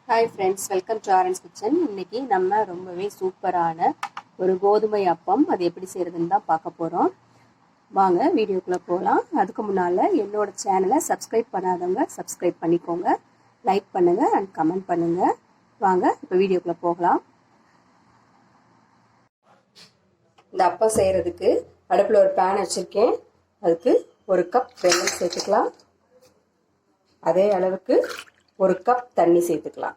Hi friends, welcome to Aaron's kitchen. இன்னைக்கு நம்ம ரொம்பவே சூப்பரான ஒரு கோதுமை அப்பம் அது எப்படி செய்யறதுன்னு தான் பார்க்க போகிறோம். வாங்க வீடியோக்குள்ளே போகலாம். அதுக்கு முன்னால் என்னோட சேனலை சப்ஸ்கிரைப் பண்ணாதவங்க சப்ஸ்கிரைப் பண்ணிக்கோங்க, லைக் பண்ணுங்கள் அண்ட் கமெண்ட் பண்ணுங்கள். வாங்க இப்போ வீடியோக்குள்ளே போகலாம். இந்த அப்பம் செய்கிறதுக்கு அடுப்பில் ஒரு பேன் வச்சுருக்கேன். அதுக்கு ஒரு கப் வெல்லம் சேர்த்துக்கலாம். அதே அளவுக்கு ஒரு கப் தண்ணி சேர்த்துக்கலாம்.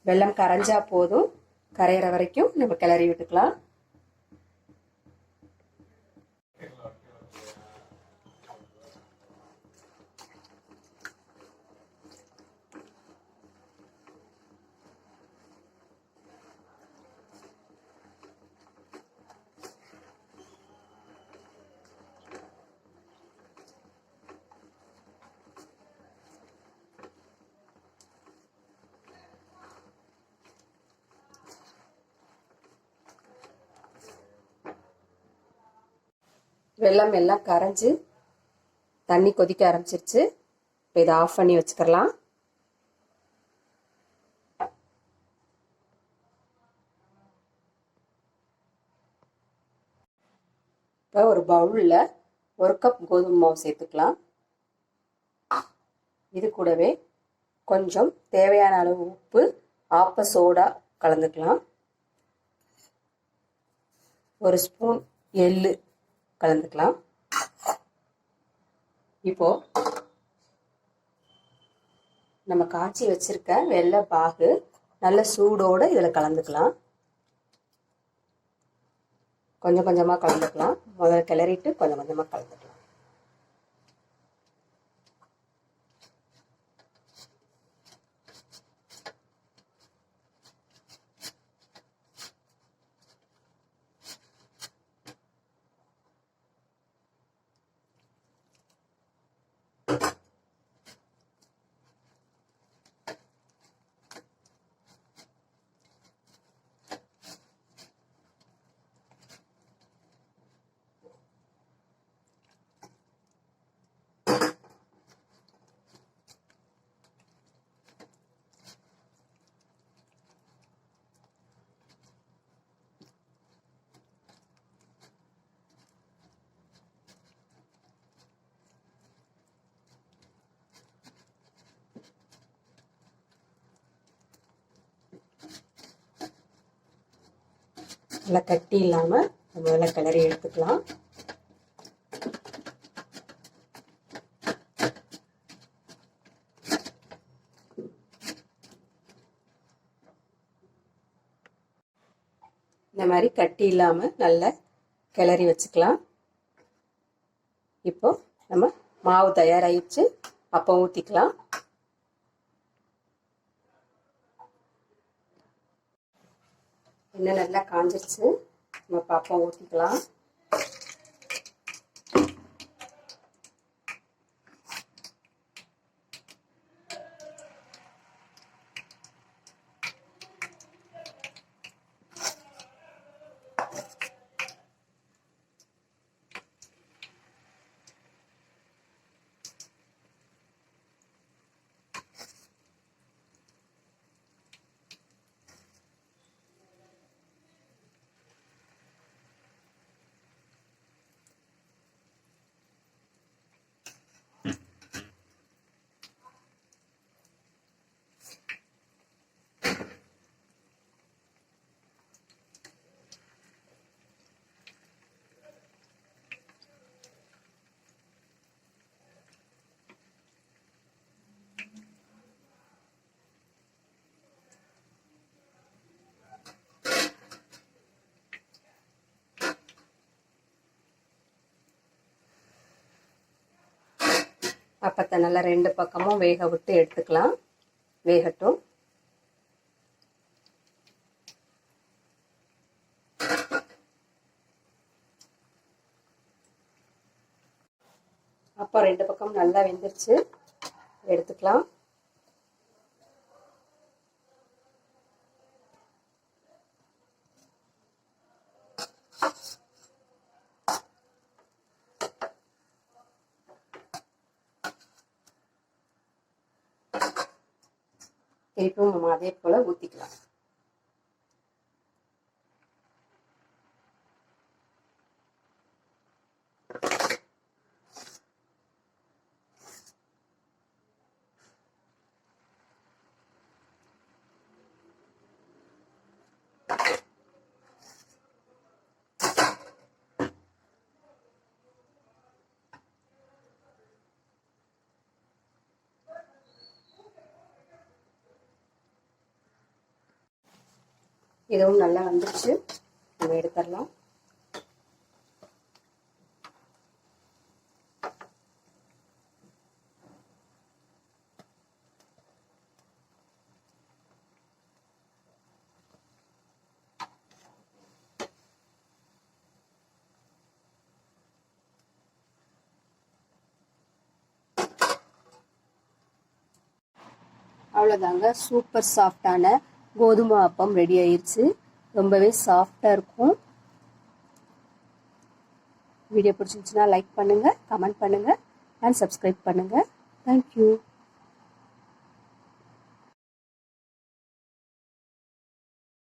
வெல்லம் கரைஞ்சா போதும், கரையிற வரைக்கும் நம்ம கிளறி விட்டுக்கலாம். வெல்லம் எல்லாம் கரைஞ்சி தண்ணி கொதிக்க ஆரம்பிச்சிருச்சு. இப்போ இதை ஆஃப் பண்ணி வச்சுக்கலாம். இப்போ ஒரு பவுலில் ஒரு கப் கோதுமை மாவு சேர்த்துக்கலாம். இது கூடவே கொஞ்சம் தேவையான அளவு உப்பு, ஆப்ப சோடா கலந்துக்கலாம். ஒரு ஸ்பூன் எள்ளு கலந்துக்கலாம். இப்போ நம்ம காய்ச்சி வச்சிருக்க வெள்ளை பாகு நல்ல சூடோட இதில் கலந்துக்கலாம். கொஞ்சம் கொஞ்சமாக கலந்துக்கலாம். முதல்ல கிளறிட்டு கொஞ்சம் கொஞ்சமாக கலந்துக்கலாம். நல்லா கட்டி இல்லாமல் நம்ம நல்லா கிளறி எடுத்துக்கலாம். இந்த மாதிரி கட்டி இல்லாமல் நல்லா கிளறி வச்சுக்கலாம். இப்போ நம்ம மாவு தயாராகிடுச்சு. அப்போ ஊற்றிக்கலாம். எண்ணெய் நல்லா காஞ்சிருச்சு. நம்ம பாப்பம் ஊற்றிக்கலாம். அப்பத்தை நல்லா ரெண்டு பக்கமும் வேக விட்டு எடுத்துக்கலாம். வேகட்டும். அப்போ ரெண்டு பக்கம் நல்லா வெந்துருச்சு. எடுத்துக்கலாம். திருப்பியும் நம்ம அதே போல் ஊற்றிக்கலாம். இதுவும் நல்லா வந்துருச்சு, நம்ம எடுத்துடலாம். அவ்வளோதாங்க, சூப்பர் சாஃப்டான கோதுமை அப்பம் ரெடி ஆயிடுச்சு. ரொம்பவே சாஃப்டாக இருக்கும். வீடியோ பிடிச்சிருந்துச்சுன்னா லைக் பண்ணுங்கள், கமெண்ட் பண்ணுங்கள் அண்ட் சப்ஸ்கிரைப் பண்ணுங்கள். தேங்க்யூ.